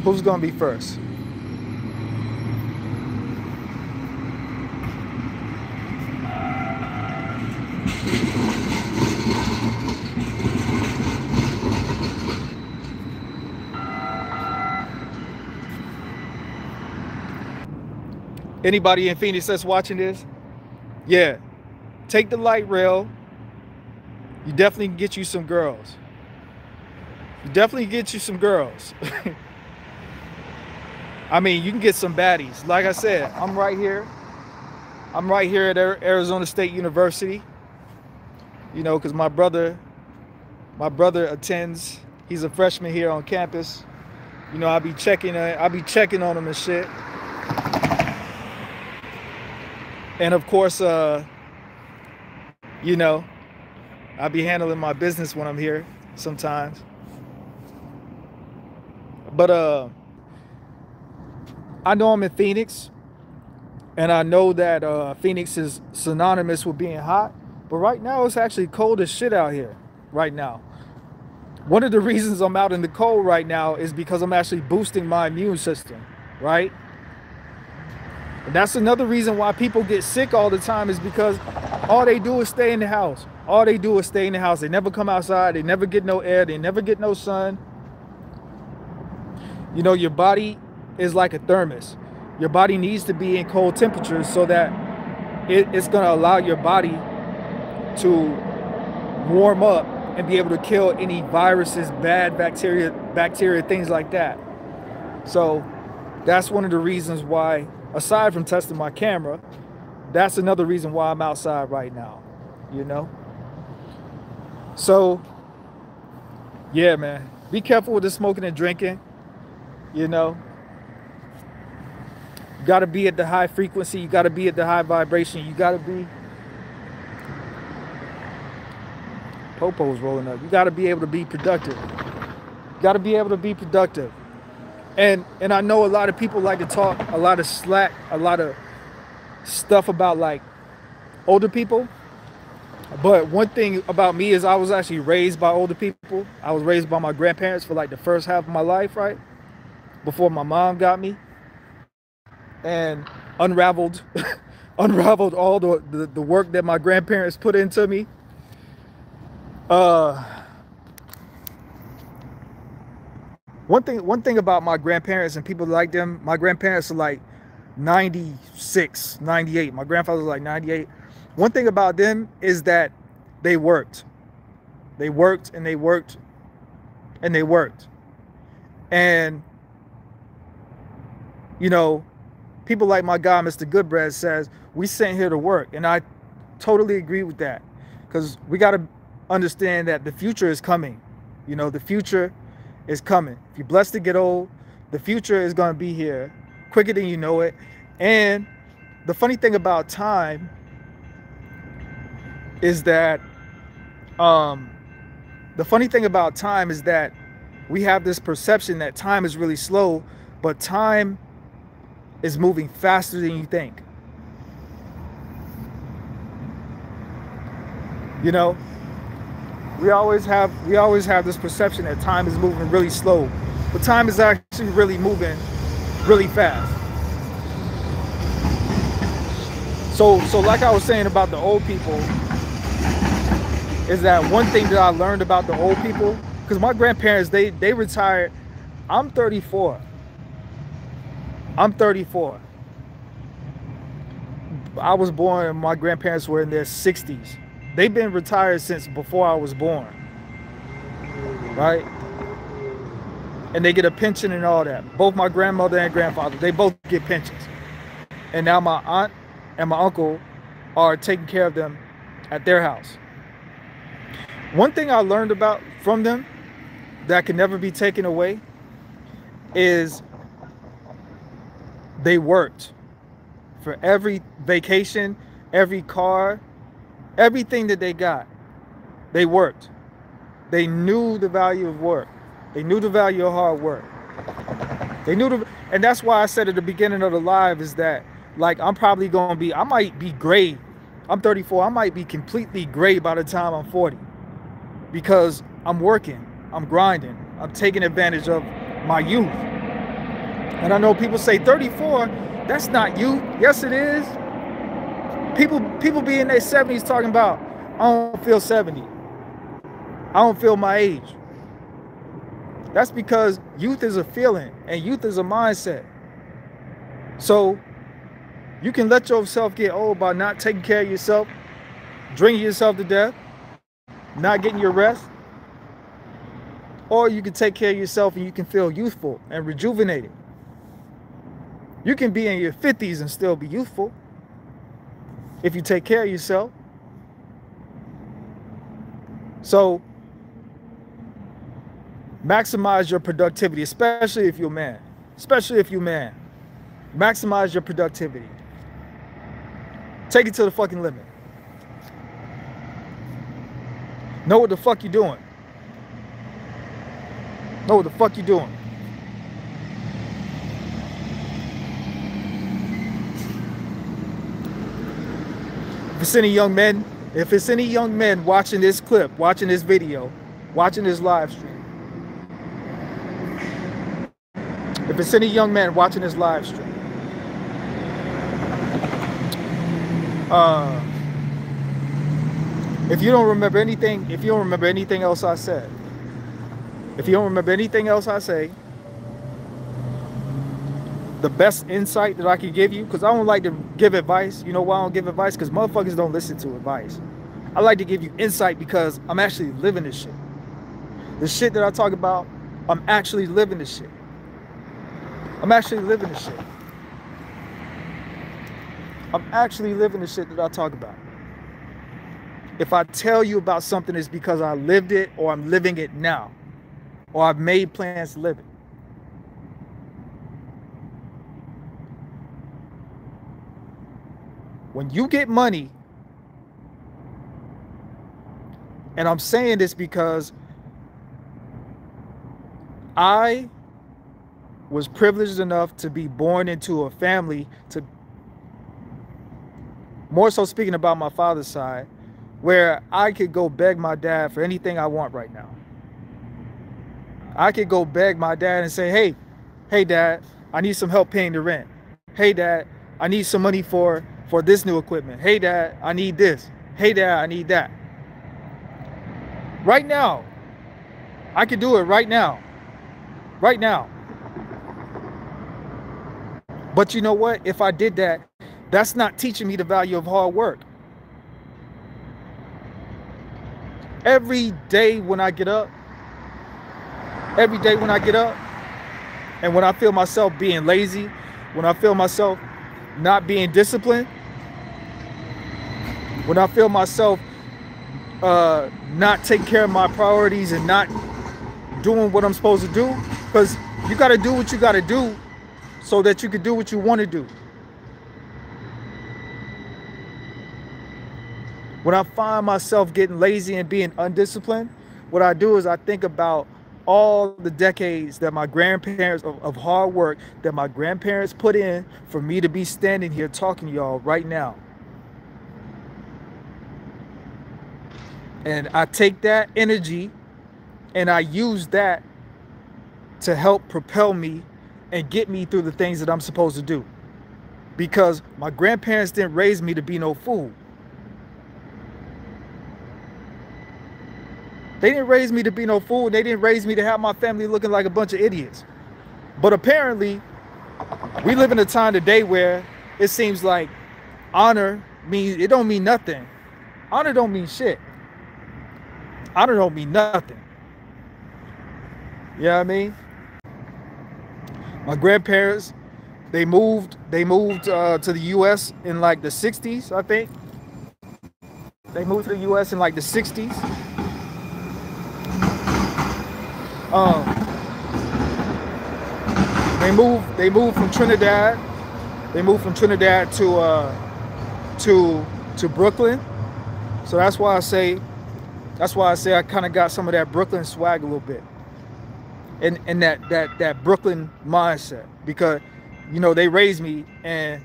Who's gonna be first? Anybody in Phoenix that's watching this? Yeah. Take the light rail. You definitely can get you some girls. You definitely get you some girls. I mean, you can get some baddies. Like I said, I'm right here. I'm right here at Arizona State University. You know, because my brother attends. He's a freshman here on campus. You know, I'll be checking on him and shit. And of course, you know, I'll be handling my business when I'm here sometimes. But I know I'm in Phoenix, and I know that Phoenix is synonymous with being hot. But right now, it's actually cold as shit out here right now. One of the reasons I'm out in the cold right now is because I'm actually boosting my immune system, right? And that's another reason why people get sick all the time, is because all they do is stay in the house. All they do is stay in the house. They never come outside. They never get no air. They never get no sun. You know, your body is like a thermos. Your body needs to be in cold temperatures so that it's going to allow your body to warm up and be able to kill any viruses, bad bacteria, things like that. So that's one of the reasons why, aside from testing my camera, that's another reason why I'm outside right now, you know? So, yeah, man, be careful with the smoking and drinking, you know? You gotta be at the high frequency, you gotta be at the high vibration, you gotta be... Popo's rolling up. You gotta be able to be productive. You gotta be able to be productive. And I know a lot of people like to talk a lot of slack, a lot of stuff about like older people. But one thing about me is I was actually raised by older people. I was raised by my grandparents for like the first half of my life, right? Before my mom got me. And unraveled unraveled all the work that my grandparents put into me. One thing about my grandparents and people like them, my grandparents are like 96, 98. My grandfather was like 98. One thing about them is that they worked. They worked and they worked and they worked. And, you know, people like my guy, Mr. Goodbread, says, we sent here to work. And I totally agree with that. Because we got to understand that the future is coming. You know, the future is coming. If you're blessed to get old, the future is going to be here quicker than you know it. And the funny thing about time is that we have this perception that time is really slow, but time is moving faster than you think. You know, we always have this perception that time is moving really slow, but time is actually really moving really fast. So like I was saying about the old people, is that one thing that I learned about the old people, because my grandparents, they retired. I'm 34. I'm 34. I was born, my grandparents were in their 60s. They've been retired since before I was born, right? And they get a pension and all that. Both my grandmother and grandfather, they both get pensions. And now my aunt and my uncle are taking care of them at their house. One thing I learned from them that can never be taken away is they worked for every vacation, every car, everything that they got. They worked. They knew the value of work. They knew the value of hard work. They knew and that's why I said at the beginning of the live is that, like, I'm probably gonna be, I might be gray. I'm 34. I might be completely gray by the time I'm 40, because I'm working, I'm grinding, I'm taking advantage of my youth. And I know people say 34, that's not youth. Yes, it is. People be in their 70s talking about, I don't feel 70. I don't feel my age. That's because youth is a feeling and youth is a mindset. So you can let yourself get old by not taking care of yourself, drinking yourself to death, not getting your rest. Or you can take care of yourself and you can feel youthful and rejuvenated. You can be in your 50s and still be youthful if you take care of yourself. So maximize your productivity, especially if you're a man. Especially if you're a man. Maximize your productivity. Take it to the fucking limit. Know what the fuck you're doing. Know what the fuck you're doing. If it's any young men watching this clip, watching this video, watching this live stream, if it's any young man watching this live stream, if you don't remember anything else I said, the best insight that I can give you, because I don't like to give advice. You know why I don't give advice? Because motherfuckers don't listen to advice. I like to give you insight because I'm actually living this shit. The shit that I talk about, I'm actually living this shit. I'm actually living the shit. I'm actually living the shit that I talk about. If I tell you about something, it's because I lived it, or I'm living it now, or I've made plans to live it. When you get money, and I'm saying this because I was privileged enough to be born into a family, to more so speaking about my father's side, where I could go beg my dad for anything I want right now. I could go beg my dad and say, hey dad, I need some help paying the rent. Hey dad, I need some money for this new equipment. Hey dad, I need this. Hey dad, I need that. Right now, I could do it right now. Right now. But you know what? If I did that, that's not teaching me the value of hard work. Every day when I get up, and when I feel myself being lazy, when I feel myself not being disciplined, when I feel myself not taking care of my priorities and not doing what I'm supposed to do, because you got to do what you got to do so that you can do what you want to do. When I find myself getting lazy and being undisciplined, what I do is I think about all the decades that my grandparents of hard work that my grandparents put in for me to be standing here talking to y'all right now. And I take that energy and I use that to help propel me and get me through the things that I'm supposed to do. Because my grandparents didn't raise me to be no fool. They didn't raise me to be no fool. They didn't raise me to have my family looking like a bunch of idiots. But apparently, we live in a time today where it seems like honor means, it don't mean nothing. Honor don't mean shit. Honor don't mean nothing. You know what I mean? My grandparents, they moved to the U.S. in like the 60s, I think. They moved to the U.S. in like the 60s. They moved from Trinidad. They moved from Trinidad to Brooklyn. So that's why I say I kind of got some of that Brooklyn swag a little bit. And that Brooklyn mindset, because you know they raised me, and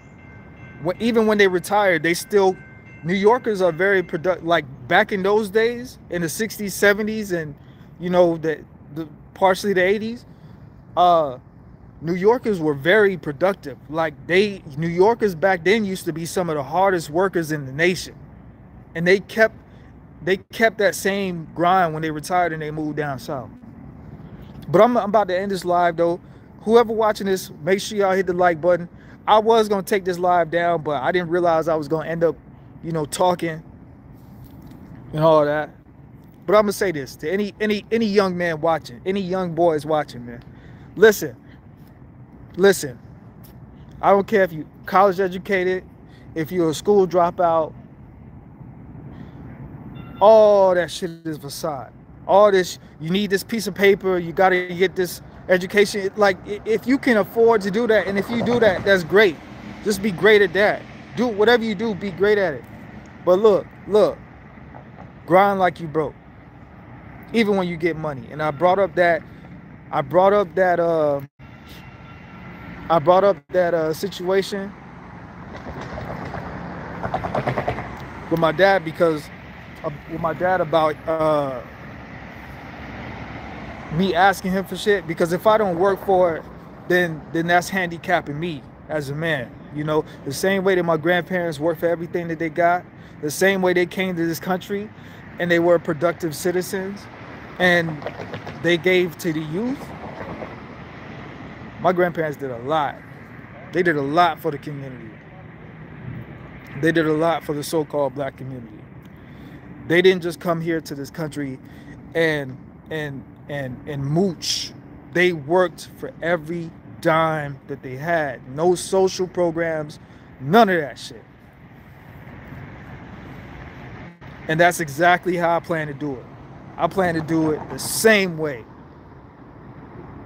even when they retired, they still, New Yorkers are very productive. Like back in those days, in the 60s, 70s, and you know the partially the 80s, New Yorkers were very productive. Like New Yorkers back then used to be some of the hardest workers in the nation. And they kept that same grind when they retired and they moved down south. But I'm about to end this live though. Whoever watching this, make sure y'all hit the like button. I was gonna take this live down, but I didn't realize I was gonna end up, you know, talking and all that. But I'm gonna say this to any young man watching, any young boys watching, man. Listen. I don't care if you college educated, if you're a school dropout, all that shit is facade. All this, you need this piece of paper, you gotta get this education. Like, if you can afford to do that, and if you do that, that's great. Just be great at that. Do whatever you do, be great at it. But look, grind like you broke. Even when you get money. And I brought up that situation with my dad, because with my dad about me asking him for shit, because if I don't work for it, then that's handicapping me as a man. You know, the same way that my grandparents worked for everything that they got, the same way they came to this country and they were productive citizens and they gave to the youth. My grandparents did a lot. They did a lot for the community. They did a lot for the so-called black community. They didn't just come here to this country and mooch. They worked for every dime that they had. No social programs, none of that shit. And that's exactly how I plan to do it. I plan to do it the same way.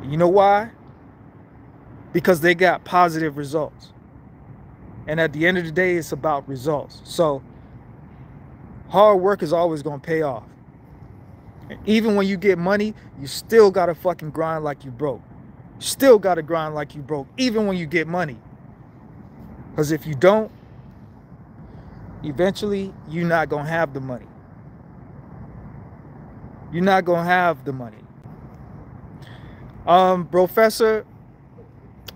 You know why? Because they got positive results. And at the end of the day, it's about results. So hard work is always going to pay off. And even when you get money, you still got to fucking grind like you broke. Still got to grind like you broke, even when you get money. Because if you don't, eventually you're not going to have the money. You're not going to have the money. Professor,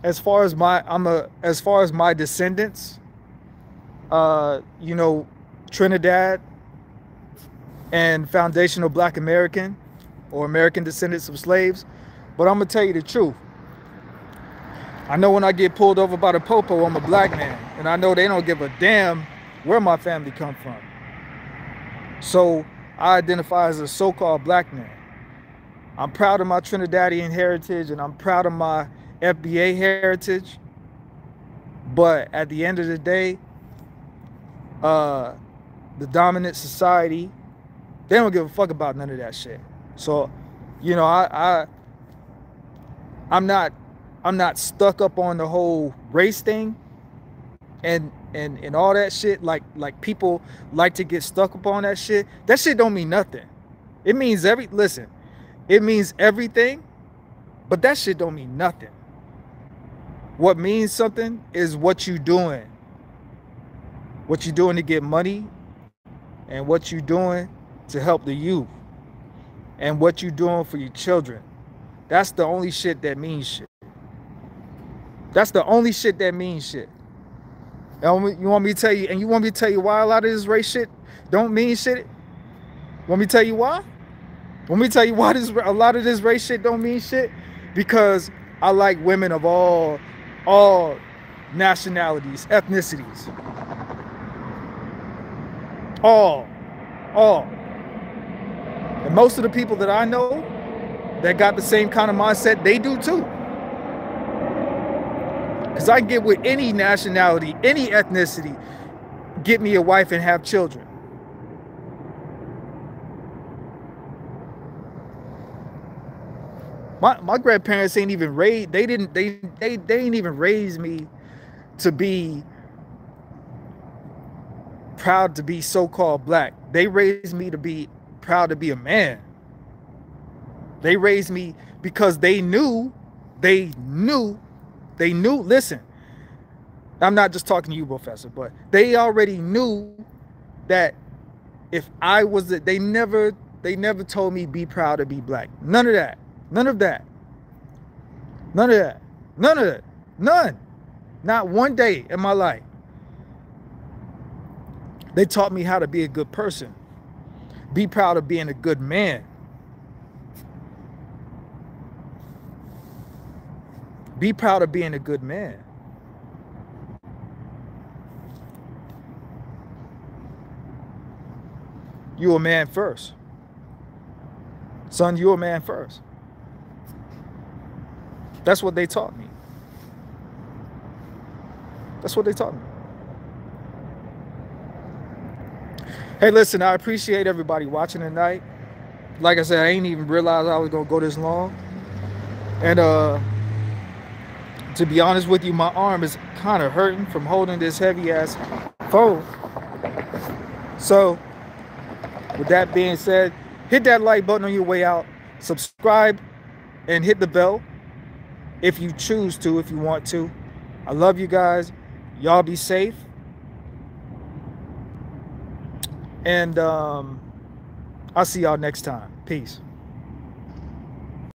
as far as my descendants, you know, Trinidad and foundational Black American or American descendants of slaves. But I'm gonna tell you the truth. I know when I get pulled over by the popo, I'm a black man, and I know they don't give a damn where my family come from. So I identify as a so-called black man. I'm proud of my Trinidadian heritage and I'm proud of my FBA heritage. But at the end of the day, the dominant society, they don't give a fuck about none of that shit. So, you know, I'm not stuck up on the whole race thing and all that shit. Like people like to get stuck up on that shit. That shit don't mean nothing. It means it means everything, but that shit don't mean nothing. What means something is what you doing. What you doing to get money, and what you doing to help the youth, and what you doing for your children. That's the only shit that means shit. That's the only shit that means shit. And you want me to tell you, and you want me to tell you why a lot of this race shit don't mean shit? Want me to tell you why? Want me to tell you why a lot of this race shit don't mean shit? Because I like women of all nationalities, ethnicities. All. And most of the people that I know that got the same kind of mindset, they do too. Because I can get with any nationality, any ethnicity, get me a wife and have children. My grandparents ain't even raised, they ain't even raised me to be proud to be so-called black. They raised me to be proud to be a man. They raised me because they knew, listen, I'm not just talking to you, Professor, but they already knew that if I was, they never told me be proud to be black. None of that. None of that. None of that. None. Not one day in my life. They taught me how to be a good person. Be proud of being a good man. Be proud of being a good man. You a man first. Son, you a man first. That's what they taught me. That's what they taught me. Hey, listen, I appreciate everybody watching tonight. Like I said, I ain't even realized I was gonna go this long. And to be honest with you, my arm is kind of hurting from holding this heavy ass phone. So with that being said, hit that like button on your way out, subscribe, and hit the bell if you choose to, if you want to. I love you guys. Y'all be safe. And I'll see y'all next time. Peace.